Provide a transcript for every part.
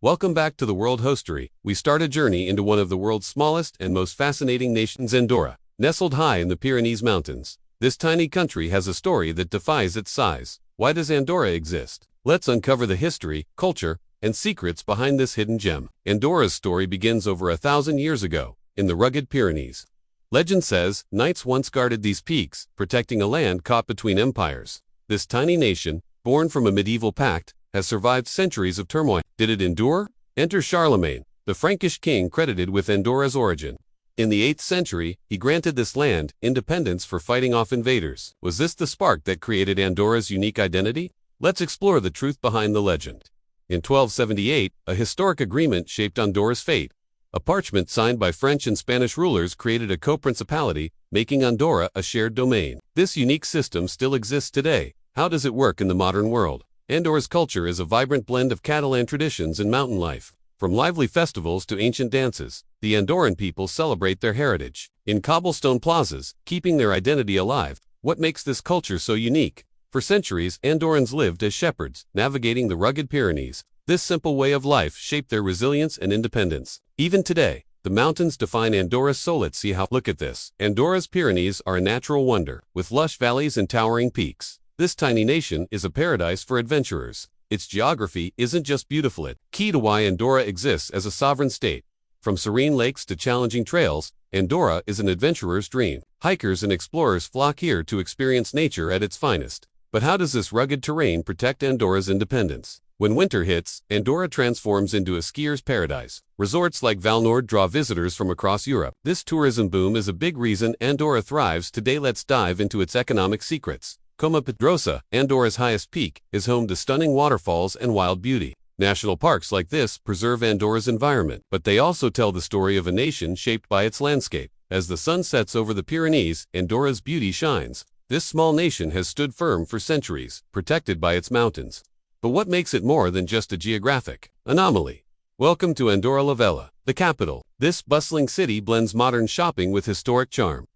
Welcome back to the World Hostery. We start a journey into one of the world's smallest and most fascinating nations, Andorra. Nestled high in the Pyrenees mountains, this tiny country has a story that defies its size. Why does Andorra exist? Let's uncover the history, culture, and secrets behind this hidden gem. Andorra's story begins over 1,000 years ago, in the rugged Pyrenees. Legend says, knights once guarded these peaks, protecting a land caught between empires. This tiny nation, born from a medieval pact, has survived centuries of turmoil. Did it endure? Enter Charlemagne, the Frankish king credited with Andorra's origin. In the 8th century, he granted this land independence for fighting off invaders. Was this the spark that created Andorra's unique identity? Let's explore the truth behind the legend. In 1278, a historic agreement shaped Andorra's fate. A parchment signed by French and Spanish rulers created a co-principality, making Andorra a shared domain. This unique system still exists today. How does it work in the modern world? Andorra's culture is a vibrant blend of Catalan traditions and mountain life. From lively festivals to ancient dances, the Andorran people celebrate their heritage in cobblestone plazas, keeping their identity alive. What makes this culture so unique? For centuries, Andorrans lived as shepherds, navigating the rugged Pyrenees. This simple way of life shaped their resilience and independence. Even today, the mountains define Andorra's soul. Let's see how. Look at this. Andorra's Pyrenees are a natural wonder, with lush valleys and towering peaks. This tiny nation is a paradise for adventurers. Its geography isn't just beautiful, it's key to why Andorra exists as a sovereign state. From serene lakes to challenging trails, Andorra is an adventurer's dream. Hikers and explorers flock here to experience nature at its finest. But how does this rugged terrain protect Andorra's independence? When winter hits, Andorra transforms into a skier's paradise. Resorts like Vallnord draw visitors from across Europe. This tourism boom is a big reason Andorra thrives today. Let's dive into its economic secrets. Coma Pedrosa, Andorra's highest peak, is home to stunning waterfalls and wild beauty. National parks like this preserve Andorra's environment, but they also tell the story of a nation shaped by its landscape. As the sun sets over the Pyrenees, Andorra's beauty shines. This small nation has stood firm for centuries, protected by its mountains. But what makes it more than just a geographic anomaly? Welcome to Andorra la Vella, the capital. This bustling city blends modern shopping with historic charm.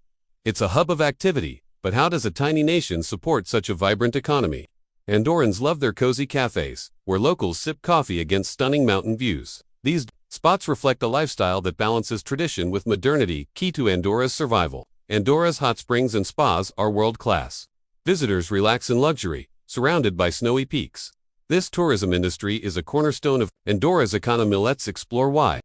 It's a hub of activity. But how does a tiny nation support such a vibrant economy? Andorrans love their cozy cafes, where locals sip coffee against stunning mountain views. These spots reflect a lifestyle that balances tradition with modernity, key to Andorra's survival. Andorra's hot springs and spas are world-class. Visitors relax in luxury, surrounded by snowy peaks. This tourism industry is a cornerstone of Andorra's economy. Let's explore why.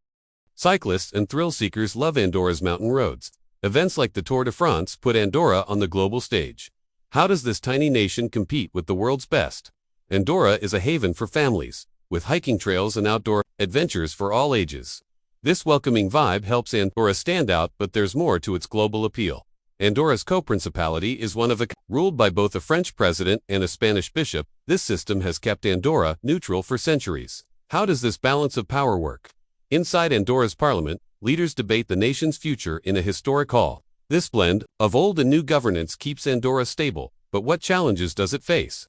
Cyclists and thrill-seekers love Andorra's mountain roads. Events like the Tour de France put Andorra on the global stage. How does this tiny nation compete with the world's best? Andorra is a haven for families, with hiking trails and outdoor adventures for all ages. This welcoming vibe helps Andorra stand out, but there's more to its global appeal. Andorra's co-principality is one of a ruled by both a French president and a Spanish bishop. This system has kept Andorra neutral for centuries. How does this balance of power work? Inside Andorra's parliament, leaders debate the nation's future in a historic hall. This blend of old and new governance keeps Andorra stable, but what challenges does it face?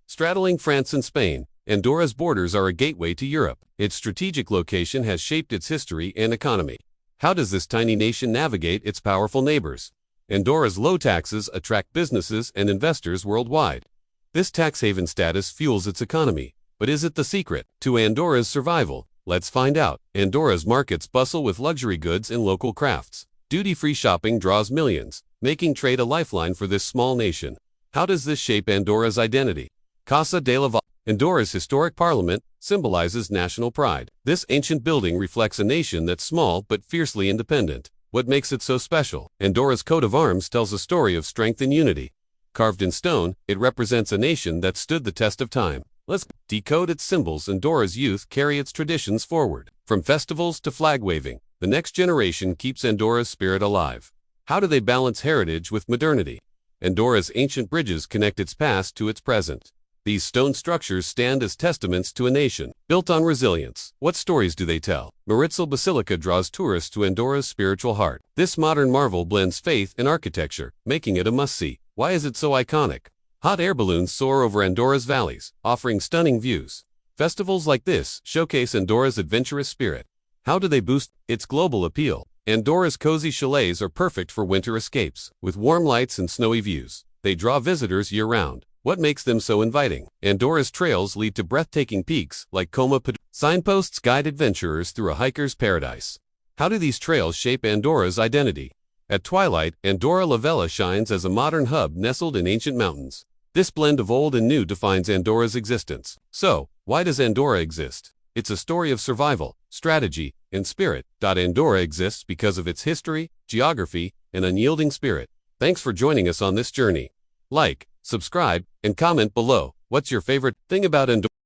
Straddling France and Spain, Andorra's borders are a gateway to Europe. Its strategic location has shaped its history and economy. How does this tiny nation navigate its powerful neighbors? Andorra's low taxes attract businesses and investors worldwide. This tax haven status fuels its economy. But is it the secret to Andorra's survival? Let's find out. Andorra's markets bustle with luxury goods and local crafts. Duty-free shopping draws millions, making trade a lifeline for this small nation. How does this shape Andorra's identity? Casa de la Val. Andorra's historic parliament symbolizes national pride. This ancient building reflects a nation that's small but fiercely independent. What makes it so special? Andorra's coat of arms tells a story of strength and unity. Carved in stone, it represents a nation that stood the test of time. Let's decode its symbols. Andorra's youth carry its traditions forward. From festivals to flag waving, the next generation keeps Andorra's spirit alive. How do they balance heritage with modernity? Andorra's ancient bridges connect its past to its present. These stone structures stand as testaments to a nation built on resilience. What stories do they tell? Maritzal Basilica draws tourists to Andorra's spiritual heart. This modern marvel blends faith and architecture, making it a must-see. Why is it so iconic? Hot air balloons soar over Andorra's valleys, offering stunning views. Festivals like this showcase Andorra's adventurous spirit. How do they boost its global appeal? Andorra's cozy chalets are perfect for winter escapes. With warm lights and snowy views, they draw visitors year-round. What makes them so inviting? Andorra's trails lead to breathtaking peaks like Coma Pedrosa. Signposts guide adventurers through a hiker's paradise. How do these trails shape Andorra's identity? At twilight, Andorra la Vella shines as a modern hub nestled in ancient mountains. This blend of old and new defines Andorra's existence. So, why does Andorra exist? It's a story of survival, strategy, and spirit. Andorra exists because of its history, geography, and unyielding spirit. Thanks for joining us on this journey. Like, subscribe, and comment below. What's your favorite thing about Andorra?